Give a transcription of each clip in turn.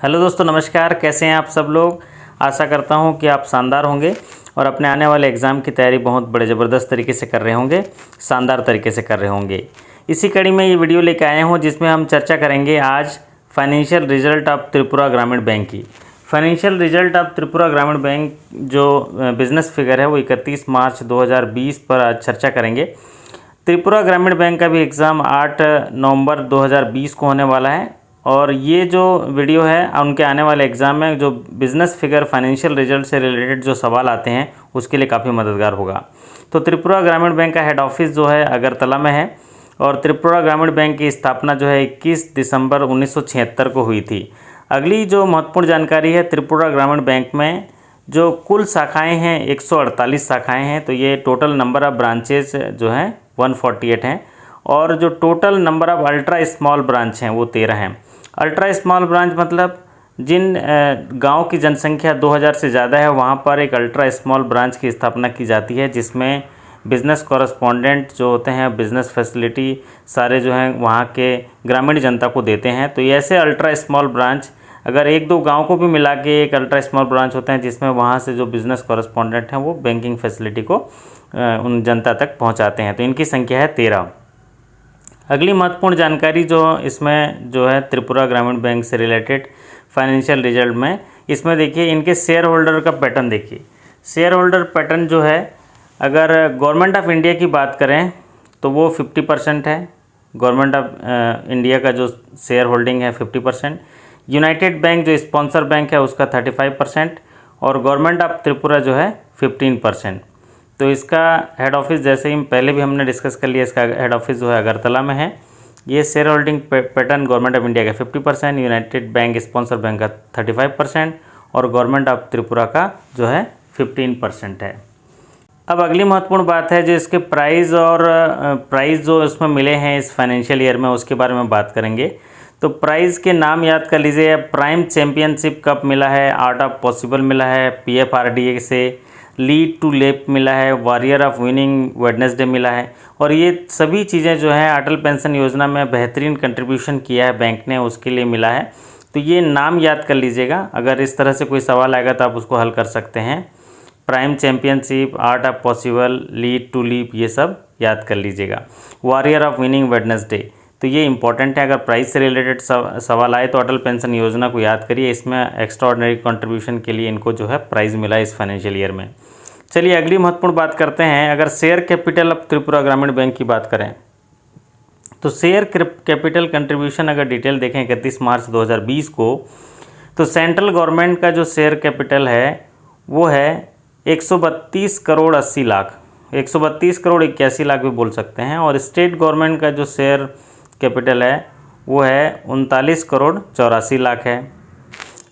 Hello दोस्तों, नमस्कार। कैसे हैं आप सब लोग। आशा करता हूं कि आप शानदार होंगे और अपने आने वाले एग्ज़ाम की तैयारी बहुत बड़े ज़बरदस्त तरीके से कर रहे होंगे, शानदार तरीके से कर रहे होंगे। इसी कड़ी में ये वीडियो लेकर आए हूं जिसमें हम चर्चा करेंगे आज फाइनेंशियल रिजल्ट ऑफ त्रिपुरा ग्रामीण बैंक की। फाइनेंशियल रिजल्ट ऑफ त्रिपुरा ग्रामीण बैंक जो बिज़नेस फिगर है वो 31 मार्च 2020 पर आज चर्चा करेंगे। त्रिपुरा ग्रामीण बैंक का भी एग्ज़ाम 8 नवंबर 2020 को होने वाला है और ये जो वीडियो है उनके आने वाले एग्ज़ाम में जो बिज़नेस फिगर फाइनेंशियल रिजल्ट से रिलेटेड जो सवाल आते हैं उसके लिए काफ़ी मददगार होगा। तो त्रिपुरा ग्रामीण बैंक का हेड ऑफिस जो है अगरतला में है और त्रिपुरा ग्रामीण बैंक की स्थापना जो है 21 दिसंबर 1976 को हुई थी। अगली जो महत्वपूर्ण जानकारी है, त्रिपुरा ग्रामीण बैंक में जो कुल शाखाएँ हैं 148 शाखाएँ हैं। तो ये टोटल नंबर ऑफ़ ब्रांचेज जो हैं 148 हैं और जो total number of ultra small branch हैं वो 13 हैं। अल्ट्रा स्मॉल ब्रांच मतलब जिन गांव की जनसंख्या 2000 से ज़्यादा है वहां पर एक अल्ट्रा स्मॉल ब्रांच की स्थापना की जाती है, जिसमें बिज़नेस कॉरेस्पॉन्डेंट जो होते हैं, बिज़नेस फैसिलिटी सारे जो हैं वहां के ग्रामीण जनता को देते हैं। तो ऐसे अल्ट्रा स्मॉल ब्रांच अगर एक दो गांव को भी मिला के एक अल्ट्रा स्मॉल ब्रांच होते हैं जिसमें वहाँ से जो बिज़नेस कॉरेस्पॉन्डेंट हैं वो बैंकिंग फैसिलिटी को उन जनता तक पहुँचाते हैं। तो इनकी संख्या है 13। अगली महत्वपूर्ण जानकारी जो इसमें जो है त्रिपुरा ग्रामीण बैंक से रिलेटेड फाइनेंशियल रिजल्ट में, इसमें देखिए इनके शेयर होल्डर का पैटर्न देखिए। शेयर होल्डर पैटर्न जो है, अगर गवर्नमेंट ऑफ इंडिया की बात करें तो वो 50% है। गवर्नमेंट ऑफ इंडिया का जो शेयर होल्डिंग है 50%। यूनाइटेड बैंक जो स्पॉन्सर बैंक है उसका 35% और गवर्नमेंट ऑफ त्रिपुरा जो है 15%। तो इसका हेड ऑफिस जैसे ही पहले भी हमने डिस्कस कर लिया, इसका हेड ऑफिस जो है अगरतला में है। ये share holding pattern government of India का 50%, यूनाइटेड बैंक स्पॉन्सर बैंक का 35% और गवर्नमेंट ऑफ त्रिपुरा का जो है 15% है। अब अगली महत्वपूर्ण बात है जो इसके प्राइज़ और प्राइज़ जो इसमें मिले हैं इस फाइनेंशियल ईयर में, उसके बारे में बात करेंगे। तो प्राइज़ के नाम याद कर लीजिए। प्राइम चैम्पियनशिप कप मिला है, आर्ट ऑफ पॉसिबल मिला है PFRDA से, लीड टू लेप मिला है, वॉरियर ऑफ विनिंग वेडनेसडे मिला है। और ये सभी चीज़ें जो हैं अटल पेंशन योजना में बेहतरीन कंट्रीब्यूशन किया है बैंक ने, उसके लिए मिला है। तो ये नाम याद कर लीजिएगा, अगर इस तरह से कोई सवाल आएगा तो आप उसको हल कर सकते हैं। Prime championship, art of possible, lead to leap, ये सब याद कर लीजिएगा। वॉरियर ऑफ विनिंग वेडनेसडे, तो ये इंपॉर्टेंट है। अगर प्राइस से रिलेटेड सवाल आए तो अटल पेंशन योजना को याद करिए, इसमें एक्स्ट्राऑर्डिनरी कंट्रीब्यूशन के लिए इनको जो है प्राइज़ मिला इस फाइनेंशियल ईयर में। चलिए अगली महत्वपूर्ण बात करते हैं। अगर शेयर कैपिटल ऑफ त्रिपुरा ग्रामीण बैंक की बात करें तो शेयर कैपिटल कंट्रीब्यूशन अगर डिटेल देखें 31 मार्च 2020 को, तो सेंट्रल गवर्नमेंट का जो शेयर कैपिटल है वो है 132 करोड़ 80 लाख, 132 करोड़ 81 लाख भी बोल सकते हैं। और स्टेट गवर्नमेंट का जो शेयर कैपिटल है वो है 39 करोड़ 84 लाख है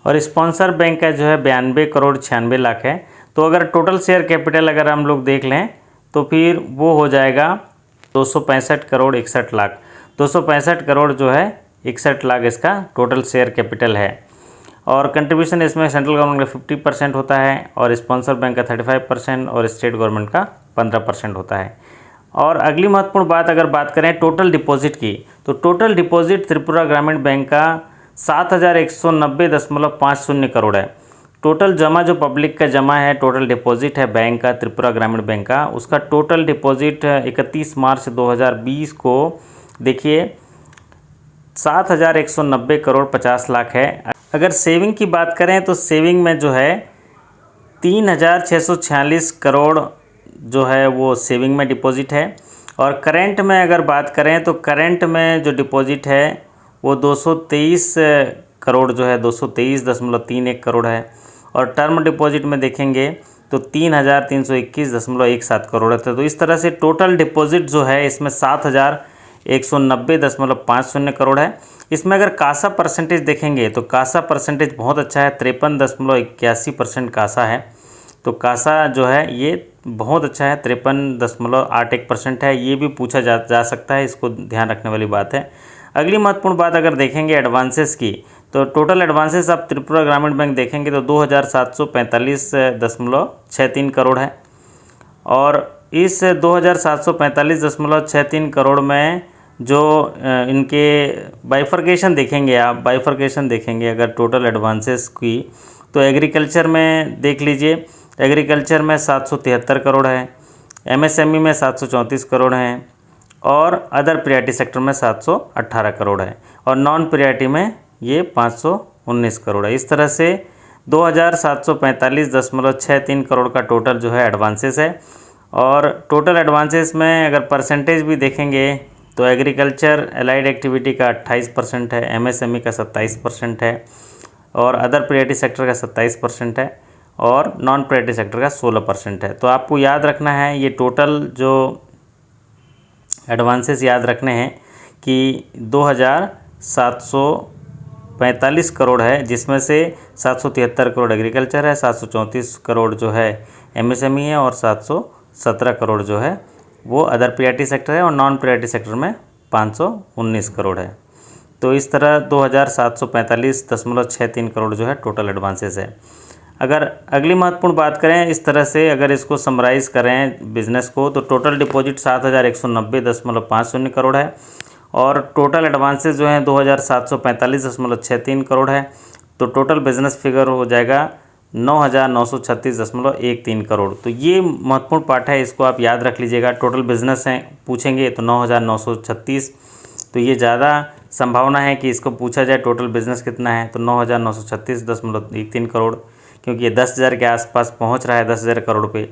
और स्पॉन्सर बैंक का जो है 92 करोड़ 96 लाख है। तो अगर टोटल शेयर कैपिटल अगर हम लोग देख लें तो फिर वो हो जाएगा 265 करोड़ 61 लाख। 265 करोड़ जो है 61 लाख इसका टोटल शेयर कैपिटल है। और कंट्रीब्यूशन इसमें सेंट्रल गवर्नमेंट का 50% होता है और स्पॉन्सर बैंक का 35% और स्टेट गवर्नमेंट का 15% होता है। और अगली महत्वपूर्ण बात अगर बात करें टोटल डिपॉजिट की, तो टोटल डिपॉजिट त्रिपुरा ग्रामीण बैंक का 7190.50 करोड़ है। टोटल जमा जो पब्लिक का जमा है, टोटल डिपॉजिट है बैंक का, त्रिपुरा ग्रामीण बैंक का, उसका टोटल डिपॉजिट 31 मार्च 2020 को देखिए 7190 करोड़ 50 लाख है। अगर सेविंग की बात करें तो सेविंग में जो है 3646 करोड़ जो है वो सेविंग में डिपॉजिट है। और करेंट में अगर बात करें तो करेंट में जो डिपॉजिट है वो 223 करोड़ जो है 223.31 करोड़ है। और टर्म डिपॉजिट में देखेंगे तो 3321.17 करोड़ है। तो इस तरह से टोटल डिपॉजिट जो है इसमें 7190.50 करोड़ है। इसमें अगर कासा परसेंटेज देखेंगे तो कासा परसेंटेज बहुत अच्छा है, 53.81% कासा है। तो कासा जो है ये बहुत अच्छा है, 53.81% है। ये भी पूछा जा सकता है, इसको ध्यान रखने वाली बात है। अगली महत्वपूर्ण बात अगर देखेंगे एडवांसेस की, तो टोटल एडवांसेस आप त्रिपुरा ग्रामीण बैंक देखेंगे तो 2745.63 करोड़ है। और इस 2745.63 करोड़ में जो इनके बाइफर्केशन देखेंगे, आप बाइफर्केशन देखेंगे अगर टोटल एडवांसेस की, तो एग्रीकल्चर में देख लीजिए, एग्रीकल्चर में 773 करोड़ है, एमएसएमई में 734 करोड़ हैं, और अदर प्रियॉरिटी सेक्टर में 718 करोड़ है, और नॉन प्रियॉरिटी में ये 519 करोड़ है। इस तरह से 2745.63 करोड़ का टोटल जो है एडवांसेस है। और टोटल एडवांसेस में अगर परसेंटेज भी देखेंगे तो एग्रीकल्चर एलाइड एक्टिविटी का 28% है, एमएसएमई का 27% है, और अदर प्रियॉरिटी सेक्टर का 27% है, और नॉन प्रियॉरिटी सेक्टर का 16% है। तो आपको याद रखना है ये टोटल जो एडवांसेस याद रखने हैं कि 2745 करोड़ है, जिसमें से 773 करोड़ एग्रीकल्चर है, 734 करोड़ जो है एमएसएमई है, और 717 करोड़ जो है वो अदर प्रियॉरिटी सेक्टर है, और नॉन प्रियॉरिटी सेक्टर में 519 करोड़ है। तो इस तरह 2745.63 करोड़ जो है टोटल एडवांसेस है। अगर अगली महत्वपूर्ण बात करें, इस तरह से अगर इसको समराइज करें बिज़नेस को, तो टोटल डिपॉजिट 7190.50 करोड़ है, और टोटल एडवांसेस जो हैं 2745.63 करोड़ है। तो टोटल बिजनेस फिगर हो जाएगा 9936.13 करोड़। तो ये महत्वपूर्ण पार्ट है, इसको आप याद रख लीजिएगा। टोटल बिजनेस हैं पूछेंगे तो 9936, तो ये ज़्यादा संभावना है कि इसको पूछा जाए टोटल बिजनेस कितना है, तो 9936.13 करोड़, क्योंकि ये 10,000 के आसपास पहुंच रहा है, 10,000 करोड़ पे,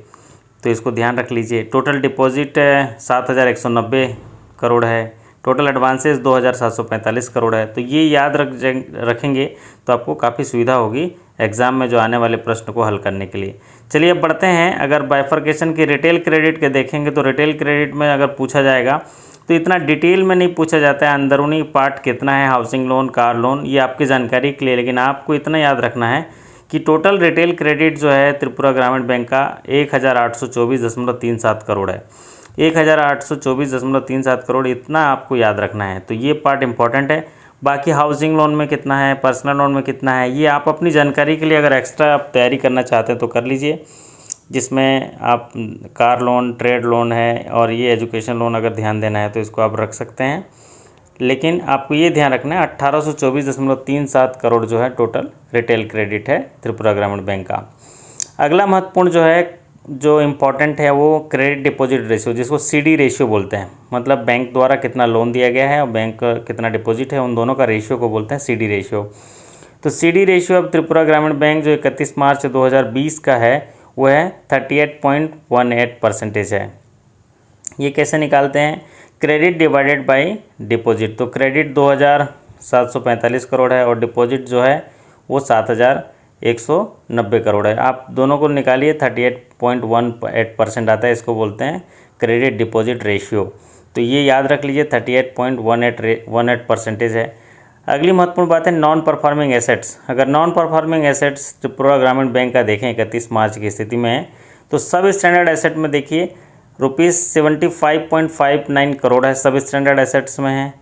तो इसको ध्यान रख लीजिए। टोटल डिपॉजिट 7,190 करोड़ है, टोटल एडवांसेस 2,745 करोड़ है। तो ये याद रखेंगे तो आपको काफ़ी सुविधा होगी एग्ज़ाम में जो आने वाले प्रश्न को हल करने के लिए। चलिए अब बढ़ते हैं। अगर बाइफर्केशन की रिटेल क्रेडिट के देखेंगे तो रिटेल क्रेडिट में अगर पूछा जाएगा तो इतना डिटेल में नहीं पूछा जाता है, अंदरूनी पार्ट कितना है, हाउसिंग लोन, कार लोन, ये आपकी जानकारी के लिए। लेकिन आपको इतना याद रखना है कि टोटल रिटेल क्रेडिट जो है त्रिपुरा ग्रामीण बैंक का 1,824.37 करोड़ है, 1,824.37 करोड़, इतना आपको याद रखना है। तो ये पार्ट इंपॉर्टेंट है। बाकी हाउसिंग लोन में कितना है, पर्सनल लोन में कितना है, ये आप अपनी जानकारी के लिए अगर एक्स्ट्रा आप तैयारी करना चाहते हैं तो कर लीजिए, जिसमें आप कार लोन, ट्रेड लोन है, और ये एजुकेशन लोन अगर ध्यान देना है तो इसको आप रख सकते हैं। लेकिन आपको ये ध्यान रखना है 1,824.37 करोड़ जो है टोटल रिटेल क्रेडिट है त्रिपुरा ग्रामीण बैंक का। अगला महत्वपूर्ण जो है, जो इम्पॉर्टेंट है, वो क्रेडिट डिपॉजिट रेशियो, जिसको सीडी रेशियो बोलते हैं। मतलब बैंक द्वारा कितना लोन दिया गया है और बैंक कितना डिपॉजिट है, उन दोनों का रेशियो को बोलते हैं सीडी रेशियो। तो सीडी रेशियो अब त्रिपुरा ग्रामीण बैंक जो 31 मार्च 2020 का है वो है 38.18% है। ये कैसे निकालते हैं, क्रेडिट डिवाइडेड बाय डिपॉजिट। तो क्रेडिट 2,745 करोड़ है और डिपॉजिट जो है वो 7,190 करोड़ है। आप दोनों को निकालिए, 38.18% आता है, इसको बोलते हैं क्रेडिट डिपॉजिट रेशियो। तो ये याद रख लीजिए 38.18% है। अगली महत्वपूर्ण बात है नॉन परफॉर्मिंग एसेट्स। अगर नॉन परफॉर्मिंग एसेट्स त्रिपुरा ग्रामीण बैंक का देखें 31 मार्च की स्थिति में, तो सब स्टैंडर्ड एसेट में देखिए ₹75.59 करोड़ है, सब स्टैंडर्ड एसेट्स में है।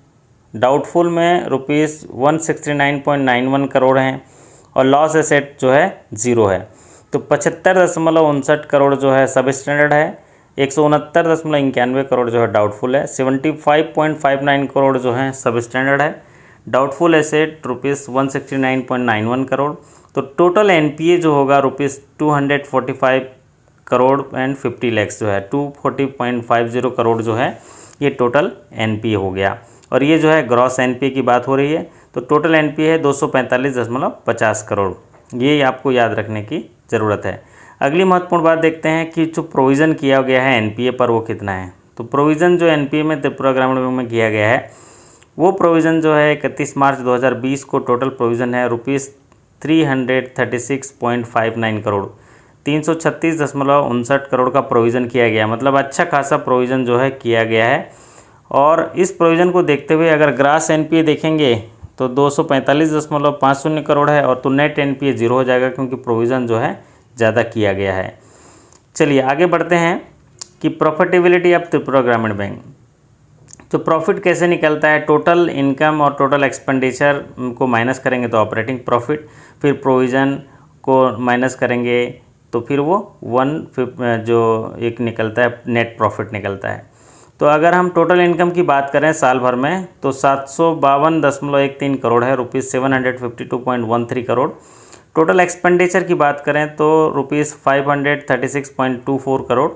डाउटफुल में ₹169.91 करोड़ हैं, और लॉस एसेट जो है 0 है। तो 75.59 करोड़ जो है सब स्टैंडर्ड है, 169.91 करोड़ जो है डाउटफुल है, 75.59 करोड़ जो है सब स्टैंडर्ड है, डाउटफुल एसेट ₹169.91 करोड़। तो टोटल एनपीए जो होगा ₹245 करोड़ एंड 50 लैक्स जो है 240.50 करोड़ जो है ये टोटल एनपीए हो गया। और ये जो है ग्रॉस एनपीए की बात हो रही है, तो टोटल एनपीए है 245.50 करोड़। ये आपको याद रखने की ज़रूरत है। अगली महत्वपूर्ण बात देखते हैं कि जो प्रोविज़न किया गया है एनपीए पर वो कितना है। तो प्रोविज़न जो एनपीए में त्रिपुरा ग्रामीण बैंक में किया गया है, वो प्रोविज़न जो है 31 मार्च 2020 को टोटल प्रोविज़न है ₹336.59 करोड़, 336.59 करोड़ का प्रोविज़न किया गया। मतलब अच्छा खासा प्रोविज़न जो है किया गया है। और इस प्रोविज़न को देखते हुए अगर ग्रास एनपीए देखेंगे तो 245.50 करोड़ है, और तो नेट एनपीए 0 हो जाएगा, क्योंकि प्रोविज़न जो है ज़्यादा किया गया है। चलिए आगे बढ़ते हैं कि प्रॉफिटेबिलिटी ऑफ त्रिपुरा ग्रामीण बैंक। तो प्रॉफिट कैसे निकलता है, टोटल इनकम और टोटल एक्सपेंडिचर को माइनस करेंगे तो ऑपरेटिंग प्रॉफिट, फिर प्रोविज़न को माइनस करेंगे तो फिर वो जो एक निकलता है नेट प्रॉफिट निकलता है। तो अगर हम टोटल इनकम की बात करें साल भर में तो 752.13 करोड़ है, ₹752.13 करोड़। टोटल एक्सपेंडिचर की बात करें तो ₹536.24 करोड़।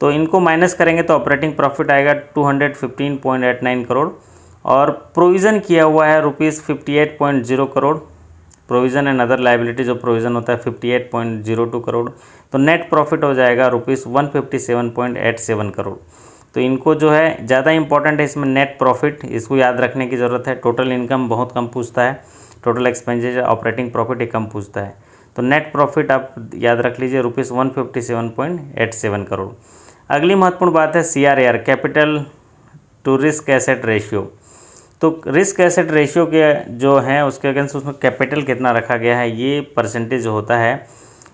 तो इनको माइनस करेंगे तो ऑपरेटिंग प्रॉफिट आएगा 215.89 करोड़। और प्रोविज़न किया हुआ है ₹58.0 crore. Provision and other liability जो प्रोविज़न होता है 58.02 करोड़। तो नेट प्रॉफिट हो जाएगा ₹157.87 करोड़। तो इनको जो है ज़्यादा इंपॉर्टेंट है इसमें नेट प्रॉफिट, इसको याद रखने की ज़रूरत है। टोटल इनकम बहुत कम पूछता है, टोटल एक्सपेंडिचर ऑपरेटिंग प्रॉफिट एक कम पूछता है। तो नेट प्रॉफिट आप याद रख लीजिए ₹157.87 करोड़। अगली महत्वपूर्ण बात है CRAR, capital to risk asset ratio. तो रिस्क एसेट रेशियो के जो है उसके अगेंस्ट उसमें कैपिटल कितना रखा गया है, ये परसेंटेज होता है।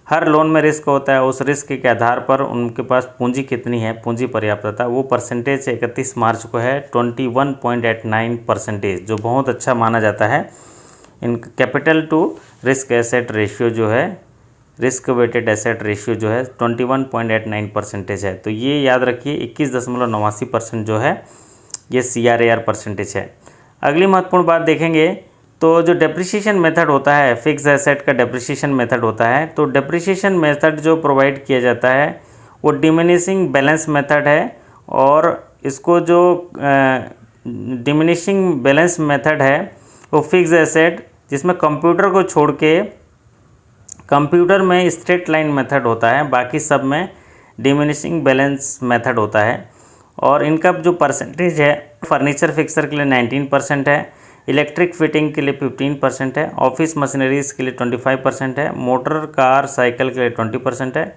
हर लोन में रिस्क होता है, उस रिस्क के आधार पर उनके पास पूंजी कितनी है, पूंजी पर्याप्तता, वो परसेंटेज 31 मार्च को है 21.89%, जो बहुत अच्छा माना जाता है। इन capital to risk asset ratio जो है, रिस्क वेटेड एसेट रेशियो जो है 21.89% है। तो ये याद रखिए 21.89% जो है ये CRAR परसेंटेज है। अगली महत्वपूर्ण बात देखेंगे तो जो डेप्रिसिएशन मेथड होता है, फिक्स एसेट का डेप्रिसिएशन मेथड होता है। तो डेप्रिसिएशन मेथड जो प्रोवाइड किया जाता है वो डिमिनिशिंग बैलेंस मेथड है। और इसको जो डिमिनिशिंग बैलेंस मेथड है वो फिक्स एसेट, जिसमें कंप्यूटर को छोड़ के कंप्यूटर में स्ट्रेट लाइन मेथड होता है, बाकी सब में डिमिनिशिंग बैलेंस मेथड होता है। और इनका जो परसेंटेज है फर्नीचर फिक्सर के लिए 19% है, इलेक्ट्रिक फिटिंग के लिए 15% है, ऑफिस मशीनरीज के लिए 25% है, मोटर कार साइकिल के लिए 20% है,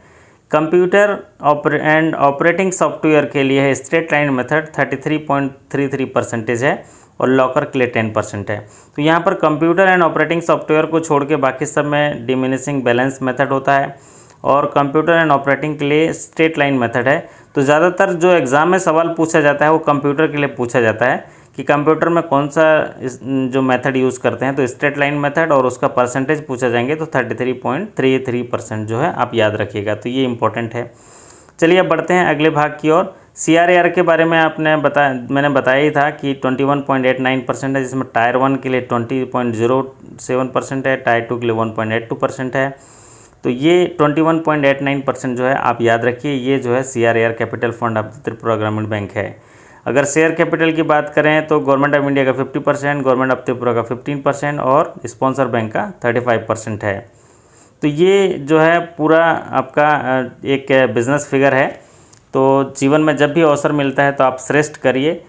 कंप्यूटर एंड ऑपरेटिंग सॉफ्टवेयर के लिए है स्ट्रेट लाइन मेथड 33.33% है, और लॉकर के लिए 10% है। तो यहाँ पर कंप्यूटर एंड ऑपरेटिंग सॉफ्टवेयर को छोड़ के बाकी सब में डिमिनिशिंग बैलेंस मेथड होता है, और कंप्यूटर एंड ऑपरेटिंग के लिए स्ट्रेट लाइन मेथड है। तो ज़्यादातर जो एग्ज़ाम में सवाल पूछा जाता है वो कंप्यूटर के लिए पूछा जाता है कि कंप्यूटर में कौन सा जो मेथड यूज़ करते हैं, तो स्ट्रेट लाइन मेथड, और उसका परसेंटेज पूछा जाएंगे तो 33.33% जो है आप याद रखिएगा। तो ये इंपॉर्टेंट है। चलिए अब बढ़ते हैं अगले भाग की ओर। CRAR के बारे में मैंने बताया ही था कि 21.89% है, जिसमें टायर 1 के लिए 20.07% है, टायर 2 के लिए 1.82% है। तो ये 21.89% जो है आप याद रखिए, ये जो है CRAR capital fund of Tripura ग्रामीण बैंक है। अगर शेयर कैपिटल की बात करें तो गवर्नमेंट ऑफ इंडिया का 50%, गवर्नमेंट ऑफ त्रिपुरा का 15% और स्पॉन्सर बैंक का 35% है। तो ये जो है पूरा आपका एक बिजनेस फिगर है। तो जीवन में जब भी अवसर मिलता है तो आप श्रेष्ठ करिए,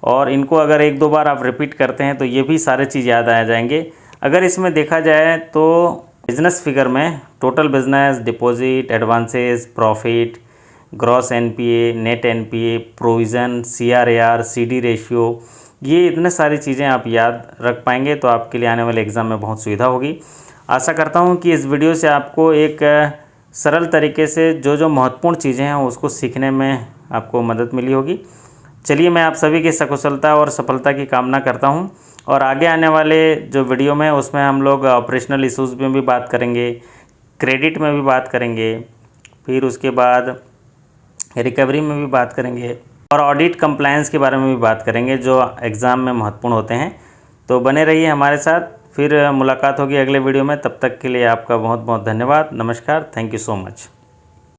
और इनको अगर एक दो बार आप रिपीट करते हैं तो ये भी सारे चीज़ याद आ जाएंगे। अगर इसमें देखा जाए तो बिजनेस फिगर में total business, deposit, advances, profit, gross NPA, net NPA, provision, CRAR, CD ratio, ये इतने सारी चीज़ें आप याद रख पाएंगे तो आपके लिए आने वाले एग्ज़ाम में बहुत सुविधा होगी। आशा करता हूँ कि इस वीडियो से आपको एक सरल तरीके से जो जो महत्वपूर्ण चीज़ें हैं उसको सीखने में आपको मदद मिली होगी। चलिए, मैं आप सभी की सकुशलता और सफलता की कामना करता हूं, और आगे आने वाले जो वीडियो में उसमें हम लोग ऑपरेशनल इश्यूज़ में भी बात करेंगे, क्रेडिट में भी बात करेंगे, फिर उसके बाद रिकवरी में भी बात करेंगे, और ऑडिट कंप्लायंस के बारे में भी बात करेंगे जो एग्ज़ाम में महत्वपूर्ण होते हैं। तो बने रहिए हमारे साथ, फिर मुलाकात होगी अगले वीडियो में। तब तक के लिए आपका बहुत बहुत धन्यवाद। नमस्कार, थैंक यू सो मच।